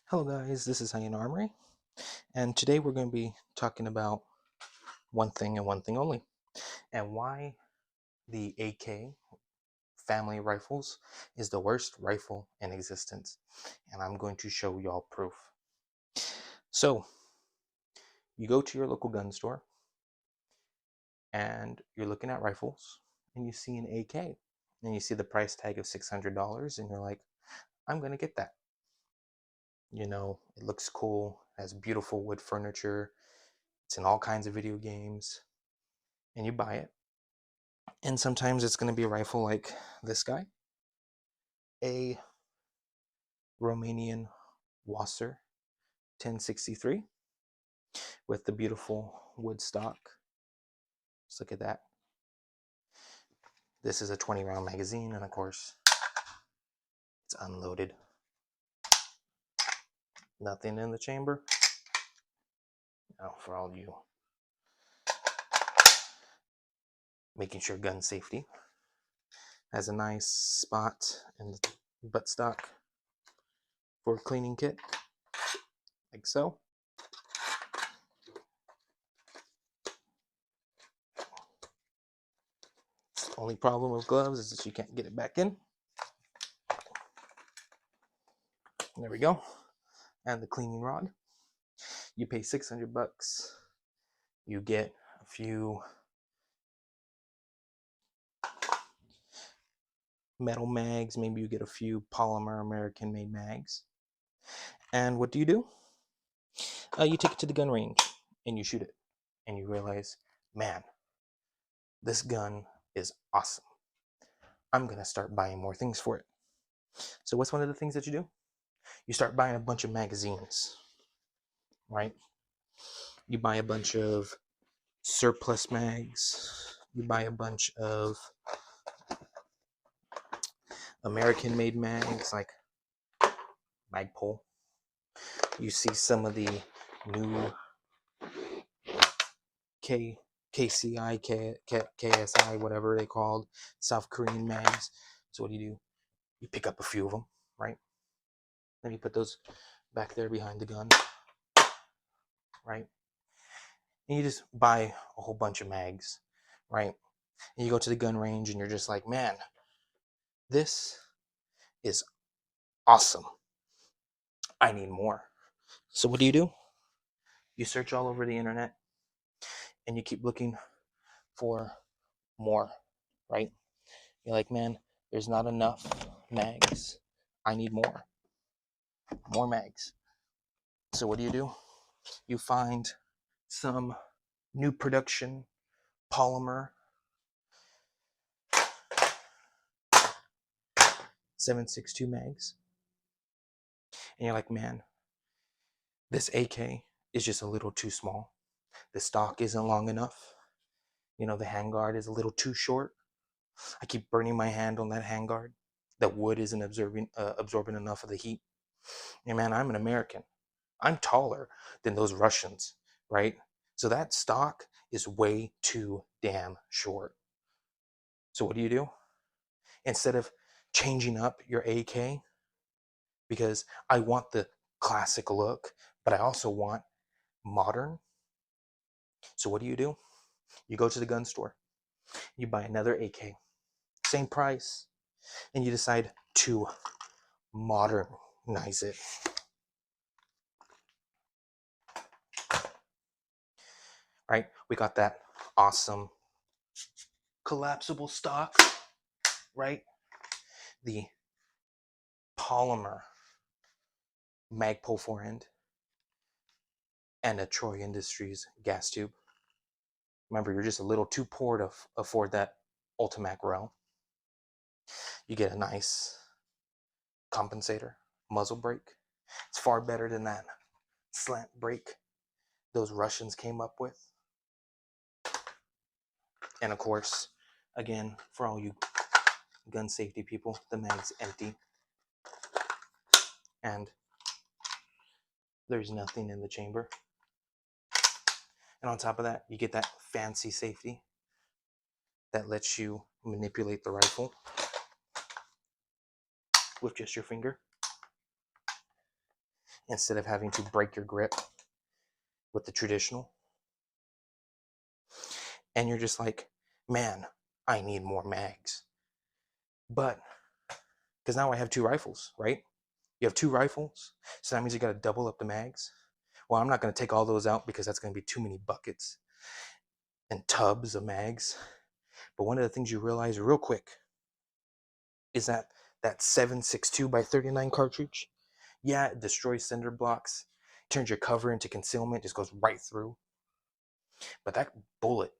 Hello guys, this is Hyena Armory, and today we're going to be talking about one thing and one thing only, and why the AK family rifles is the worst rifle in existence. And I'm going to show y'all proof. So, you go to your local gun store, and you're looking at rifles, and you see an AK, and you see the price tag of $600, and you're like, I'm going to get that. You know, it looks cool, has beautiful wood furniture, it's in all kinds of video games, and you buy it. And sometimes it's going to be a rifle like this guy, a Romanian Wasser 1063 with the beautiful wood stock. Just look at that. This is a 20 round magazine, and of course, it's unloaded. Nothing in the chamber. Now, for all you making sure gun safety, has a nice spot in the buttstock for a cleaning kit, like so. Only problem with gloves is that you can't get it back in. There we go. And the cleaning rod. You pay 600 bucks. You get a few metal mags. Maybe you get a few polymer American made mags. And what do? You take it to the gun range and you shoot it. And you realize, man, this gun is awesome. I'm going to start buying more things for it. So what's one of the things that you do? You start buying a bunch of magazines, right? You buy a bunch of surplus mags. You buy a bunch of American made mags like Magpul. You see some of the new KCI, KSI, whatever they called, South Korean mags. So what do? You pick up a few of them, right? Then you put those back there behind the gun, right? And you just buy a whole bunch of mags, right? And you go to the gun range and you're just like, man, this is awesome. I need more. So what do? You search all over the internet and you keep looking for more, right? You're like, man, there's not enough mags. I need more mags. So what do? You find some new production polymer 7.62 mags, and you're like, man, this AK is just a little too small. The stock isn't long enough. You know, the handguard is a little too short. I keep burning my hand on that handguard. That wood isn't absorbing enough of the heat. And man, I'm an American. I'm taller than those Russians, right? So that stock is way too damn short. So what do? Instead of changing up your AK, because I want the classic look, but I also want modern. So what do? You go to the gun store, you buy another AK, same price, and you decide to modernize it. Right? We got that awesome collapsible stock, right? The polymer Magpul forend and a Troy Industries gas tube. Remember, you're just a little too poor to afford that Ultimac Rail. You get a nice compensator, muzzle brake. It's far better than that slant brake those Russians came up with. And of course, again, for all you gun safety people, the mag's empty. And there's nothing in the chamber. And on top of that, you get that fancy safety that lets you manipulate the rifle with just your finger. instead of having to break your grip with the traditional. And you're just like, man, I need more mags. But because now I have 2 rifles, right? You have 2 rifles, so that means you got to double up the mags. Well, I'm not going to take all those out because that's going to be too many buckets and tubs of mags. But one of the things you realize real quick is that 7.62 by 39 cartridge, yeah, it destroys cinder blocks, turns your cover into concealment, just goes right through. But that bullet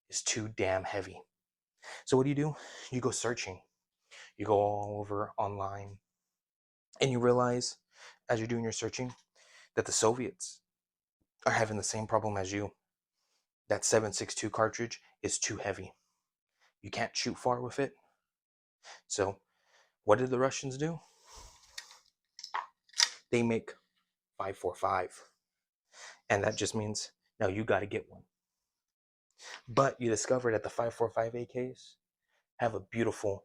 is too damn heavy. So what do? You go searching. You go all over online, and you realize, as you're doing your searching, that the Soviets are having the same problem as you. That 7.62 cartridge is too heavy. You can't shoot far with it. So what did the Russians do? They make 5.45. And that just means now you got to get one. But you discover that the 5.45 AKs have a beautiful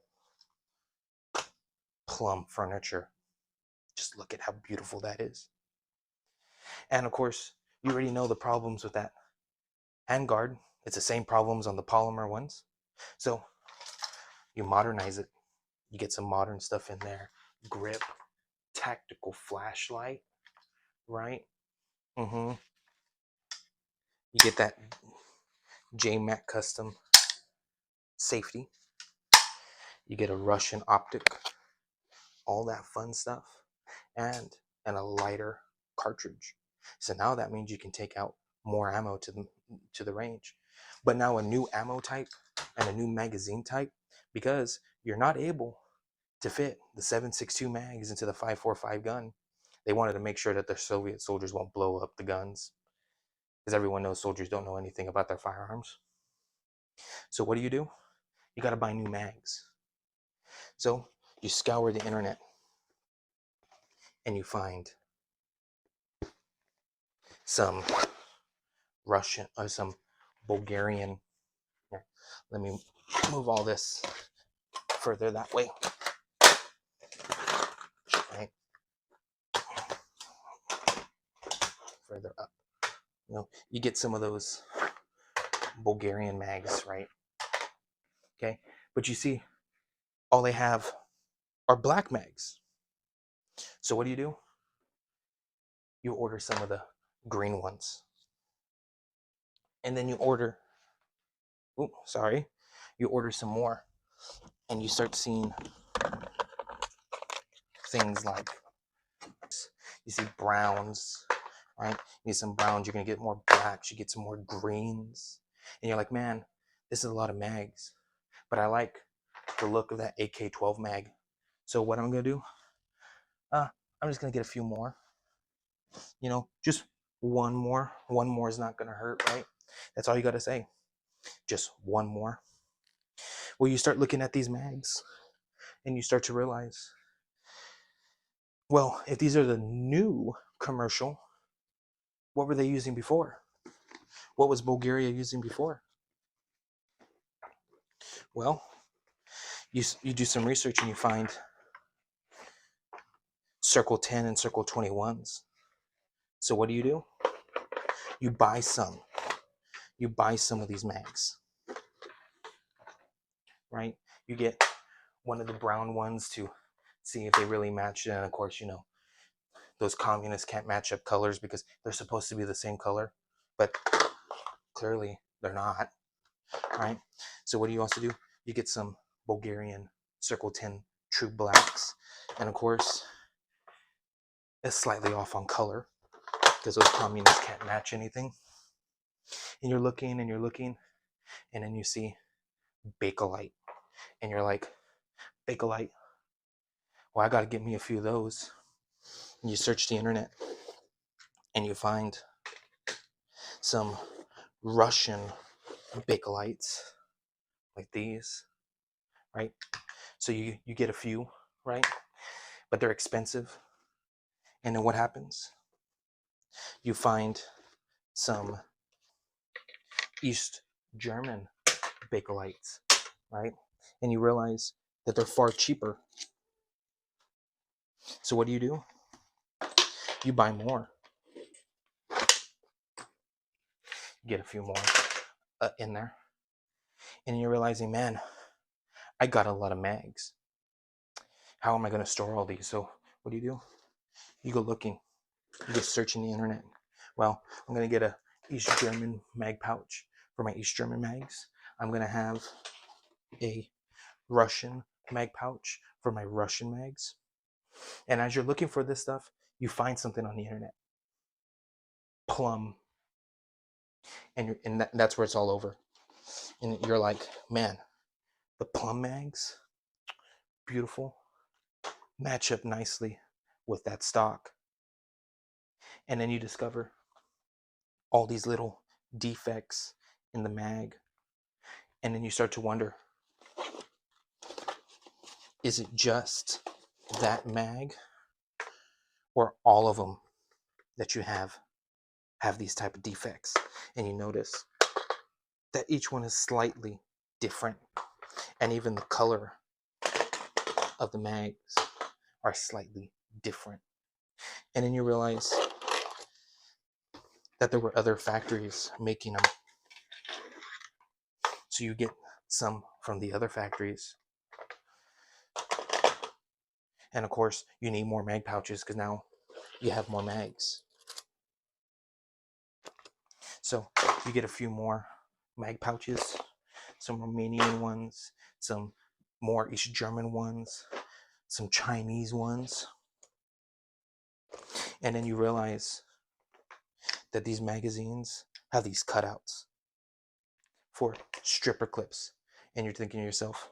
plum furniture. Just look at how beautiful that is. And of course, you already know the problems with that handguard. It's the same problems on the polymer ones. So you modernize it. You get some modern stuff in there. Grip, tactical flashlight, right? You get that JMac custom safety. You get a Russian optic, all that fun stuff, and a lighter cartridge. So now that means you can take out more ammo to the range. But now a new ammo type and a new magazine type, because you're not able to fit the 7.62 mags into the 5.45 gun. They wanted to make sure that the Soviet soldiers won't blow up the guns, because everyone knows soldiers don't know anything about their firearms. So what do? You got to buy new mags. So you scour the internet and you find some Russian or some Bulgarian. Here, let me move all this further that way. Right? Further up. You get some of those Bulgarian mags, right? Okay, but you see, all they have are black mags. So what do? You order some of the green ones, and then you order. You order some more, and you start seeing things like you see browns, right? You get some browns, you're gonna get more blacks, you get some more greens, and you're like, man, this is a lot of mags, but I like the look of that AK-12 mag. So what I'm gonna do? I'm just gonna get a few more. Just one more. One more is not gonna hurt, right? That's all you gotta say. Just one more. Well, you start looking at these mags, and you start to realize, well, if these are the new commercial, what were they using before? What was Bulgaria using before? Well, you do some research and you find Circle 10 and Circle 21s. So what do? You buy some. You buy some of these mags, right? You get one of the brown ones to see if they really match. And of course, those communists can't match up colors because they're supposed to be the same color, but clearly they're not, right? So what do you also do? You get some Bulgarian Circle 10 True Blacks, and of course, it's slightly off on color because those communists can't match anything. And you're looking and you're looking, and then you see Bakelite, and you're like, Bakelite, well, I got to get me a few of those. And you search the internet, and you find some Russian Bakelites like these, right? So you get a few, right? But they're expensive. And then what happens? You find some East German Bakelites, right? And you realize that they're far cheaper. So what do? You buy more, get a few more in there, and you're realizing, man, I got a lot of mags. How am I going to store all these? So what do? You go looking, you go searching the internet. Well, I'm going to get a East German mag pouch for my East German mags. I'm going to have a Russian mag pouch for my Russian mags. And as you're looking for this stuff, you find something on the internet. Plum. And that's where it's all over. And you're like, man, the plum mags, beautiful, match up nicely with that stock. And then you discover all these little defects in the mag. And then you start to wonder, is it just that mag, or all of them that you have these type of defects? And you notice that each one is slightly different, and even the color of the mags are slightly different. And then you realize that there were other factories making them. So you get some from the other factories. And of course, you need more mag pouches because now you have more mags. So you get a few more mag pouches, some Romanian ones, some more East German ones, some Chinese ones. And then you realize that these magazines have these cutouts for stripper clips. And you're thinking to yourself,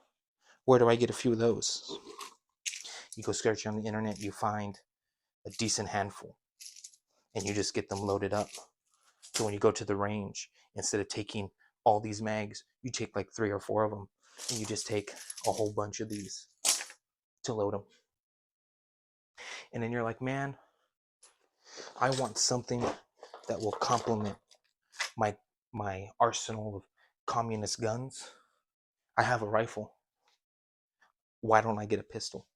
where do I get a few of those? You go search on the internet, you find a decent handful, and you just get them loaded up. So when you go to the range, instead of taking all these mags, you take like 3 or 4 of them, and you just take a whole bunch of these to load them. And then you're like, man, I want something that will complement my arsenal of communist guns. I have a rifle. Why don't I get a pistol?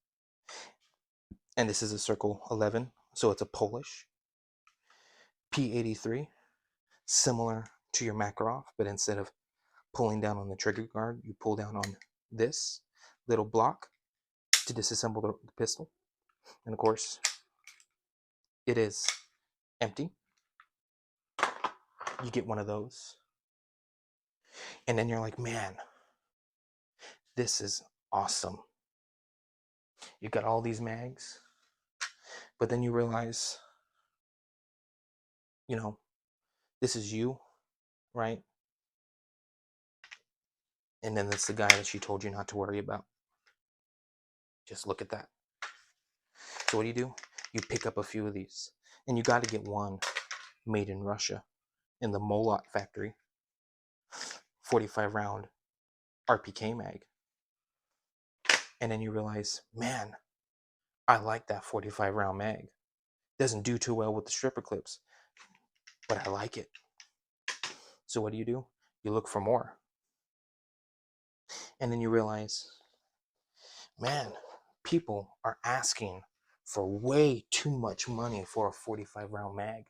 And this is a Circle 11, so it's a Polish P83, similar to your Makarov, but instead of pulling down on the trigger guard, you pull down on this little block to disassemble the pistol. And of course, it is empty. You get one of those. And then you're like, man, this is awesome. You got all these mags, but then you realize, you know, this is you, right? And then that's the guy that she told you not to worry about. Just look at that. So what do? You pick up a few of these, and you got to get one made in Russia in the Molot factory, 45 round RPK mag. And then you realize, man, I like that 45 round mag. Doesn't do too well with the stripper clips, but I like it. So what do? You look for more. And then you realize, man, people are asking for way too much money for a 45 round mag.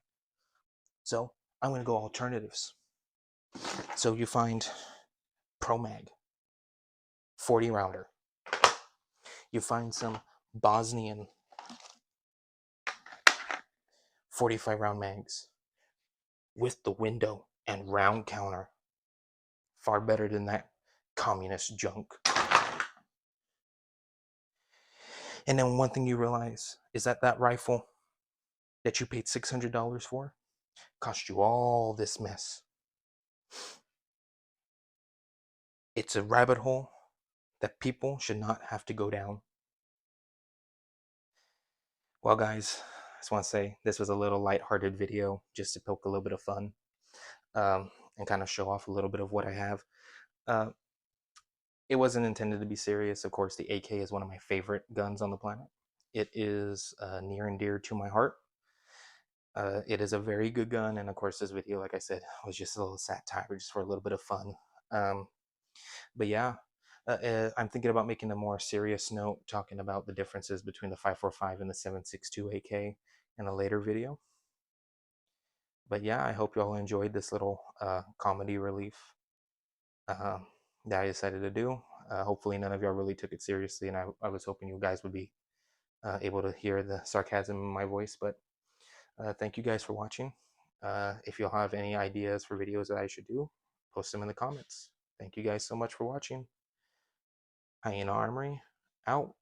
So I'm going to go alternatives. So you find Pro Mag, 40 rounder. You find some Bosnian 45 round mags with the window and round counter. Far better than that communist junk. And then one thing you realize is that that rifle that you paid $600 for cost you all this mess. It's a rabbit hole that people should not have to go down. Well, guys, I just want to say this was a little lighthearted video just to poke a little bit of fun and kind of show off a little bit of what I have. It wasn't intended to be serious. Of course, the AK is one of my favorite guns on the planet. It is near and dear to my heart. It is a very good gun, and of course, this video, like I said, was just a little satire, just for a little bit of fun. But yeah, I'm thinking about making a more serious note, talking about the differences between the 5.45 and the 7.62 AK, in a later video. But yeah, I hope you all enjoyed this little comedy relief uh, that I decided to do. Hopefully none of y'all really took it seriously, and I was hoping you guys would be able to hear the sarcasm in my voice. But thank you guys for watching. If you'll have any ideas for videos that I should do, post them in the comments. Thank you guys so much for watching. Hyena Armory, out.